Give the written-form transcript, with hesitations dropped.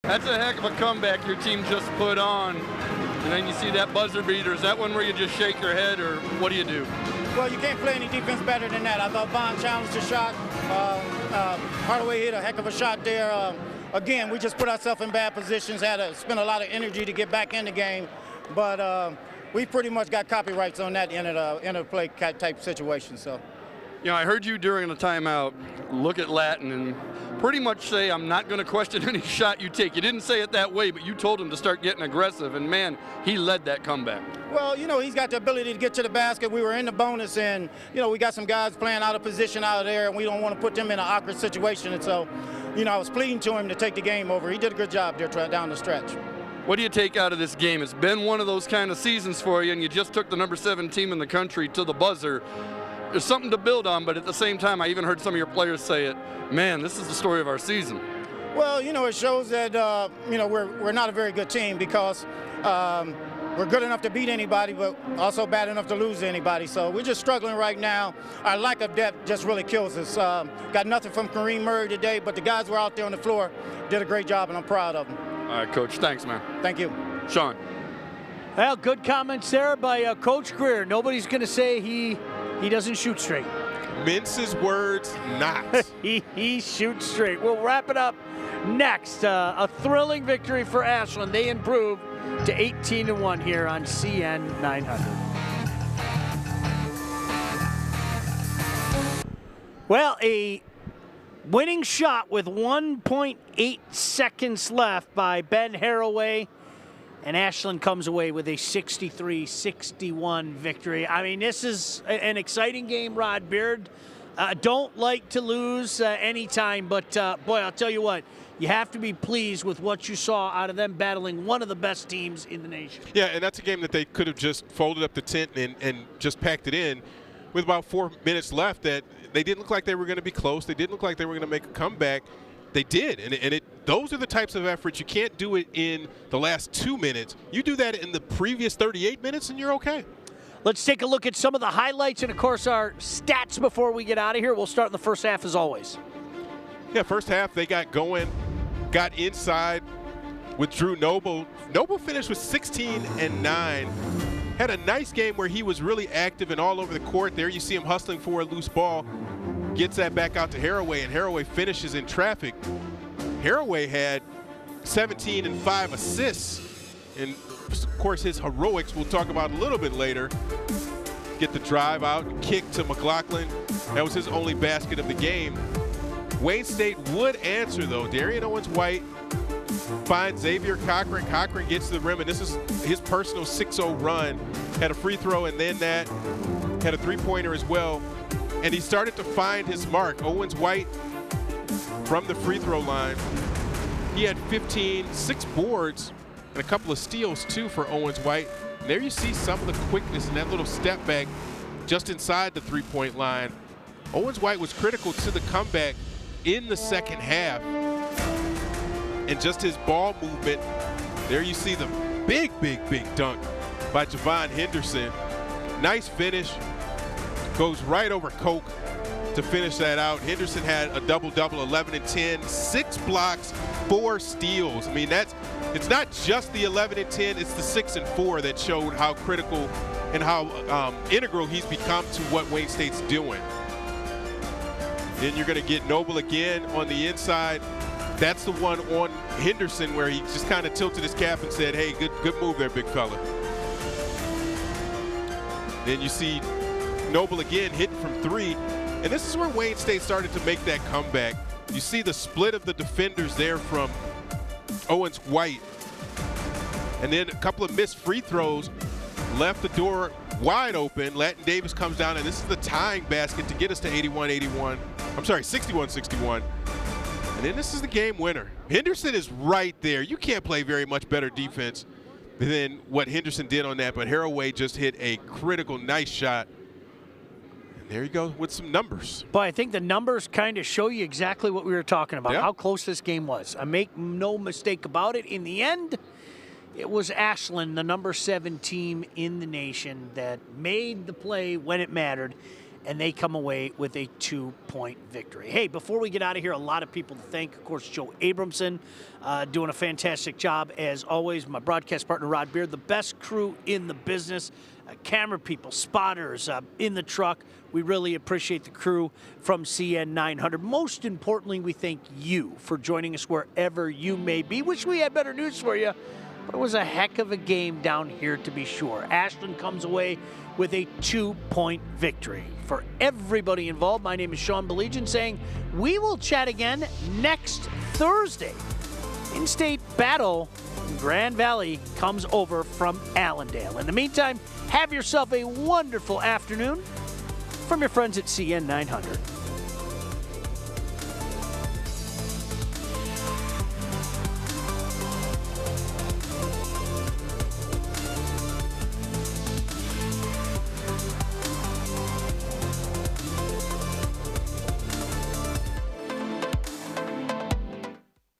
That's a heck of a comeback your team just put on. And then you see that buzzer beater. Is that one where you just shake your head, or what do you do? Well, you can't play any defense better than that. I thought Vaughn challenged the shot. Hardaway hit a heck of a shot there. Again, we just put ourselves in bad positions, had to spend a lot of energy to get back in the game. But we pretty much got copyrights on that end of play type situation. So, you know, I heard you during the timeout look at Latin and pretty much say, I'm not going to question any shot you take. You didn't say it that way, but you told him to start getting aggressive, and man, he led that comeback. Well, you know, he's got the ability to get to the basket. We were in the bonus, and, you know, we got some guys playing out of position out of there, and we don't want to put them in an awkward situation. And so, you know, I was pleading to him to take the game over. He did a good job there down the stretch. What do you take out of this game? It's been one of those kind of seasons for you, and you just took the number 7 team in the country to the buzzer. There's something to build on, but at the same time, I even heard some of your players say it, man, this is the story of our season. Well, you know, it shows that, you know, we're not a very good team because we're good enough to beat anybody, but also bad enough to lose to anybody. So we're just struggling right now. Our lack of depth just really kills us. Got nothing from Kareem Murray today, but the guys who were out there on the floor did a great job, and I'm proud of them. All right, Coach. Thanks, man. Thank you. Sean. Well, good comments there by Coach Greer. Nobody's going to say he doesn't shoot straight. Minces words not. he shoots straight. We'll wrap it up next. A thrilling victory for Ashland. They improved to 18-1 here on CN 900. Well, a winning shot with 1.8 seconds left by Ben Haraway. And Ashland comes away with a 63-61 victory. I mean, this is an exciting game, Rod Beard. Don't like to lose anytime, but boy, I'll tell you what, you have to be pleased with what you saw out of them battling one of the best teams in the nation. Yeah, and that's a game that they could have just folded up the tent and just packed it in with about 4 minutes left. That they didn't look like they were going to be close. They didn't look like they were going to make a comeback. They did, and those are the types of efforts. You can't do it in the last 2 minutes. You do that in the previous 38 minutes, and you're okay. Let's take a look at some of the highlights and, of course, our stats before we get out of here. We'll start in the first half, as always. Yeah, first half they got going, got inside with Drew Noble. Noble finished with 16 and 9. Had a nice game where he was really active and all over the court. There you see him hustling for a loose ball. Gets that back out to Haraway, and Haraway finishes in traffic. Haraway had 17 and 5 assists. And, of course, his heroics we'll talk about a little bit later. Get the drive out, kick to McLaughlin. That was his only basket of the game. Wayne State would answer, though. Darian Owens-White finds Xavier Cochran. Cochran gets to the rim, and this is his personal 6-0 run. Had a free throw, and then that. Had a three-pointer as well. And he started to find his mark. Owens-White from the free throw line. He had 15, 6 boards, and a couple of steals, too, for Owens-White. And there you see some of the quickness in that little step back just inside the three-point line. Owens-White was critical to the comeback in the second half. And just his ball movement, there you see the big dunk by Javon Henderson. Nice finish. Goes right over Koch to finish that out. Henderson had a double-double, 11 and 10, 6 blocks, 4 steals. I mean, it's not just the 11 and 10, it's the 6 and 4 that showed how critical and how integral he's become to what Wayne State's doing. Then you're going to get Noble again on the inside. That's the one on Henderson where he just kind of tilted his cap and said, hey, good move there, big fella. Then you see Noble again hitting from 3. And this is where Wayne State started to make that comeback. You see the split of the defenders there from Owens-White. And then a couple of missed free throws left the door wide open. Latin Davis comes down, and this is the tying basket to get us to 81-81. I'm sorry, 61-61. And then this is the game winner. Henderson is right there. You can't play very much better defense than what Henderson did on that, but Haraway just hit a critical, nice shot. There you go with some numbers. But I think the numbers kind of show you exactly what we were talking about, how close this game was. I make no mistake about it. In the end, it was Ashland, the number 7 team in the nation, that made the play when it mattered. and they come away with a 2-point victory. Hey, before we get out of here, a lot of people to thank. Of course, Joe Abramson doing a fantastic job as always. My broadcast partner, Rod Beard, the best crew in the business. Camera people, spotters in the truck. We really appreciate the crew from CN 900. Most importantly, we thank you for joining us wherever you may be. Wish we had better news for you, but it was a heck of a game down here to be sure. Ashland comes away with a 2-point victory. For everybody involved, my name is Sean Belegian saying we will chat again next Thursday. In-state battle in Grand Valley comes over from Allendale. In the meantime, have yourself a wonderful afternoon from your friends at CN 900.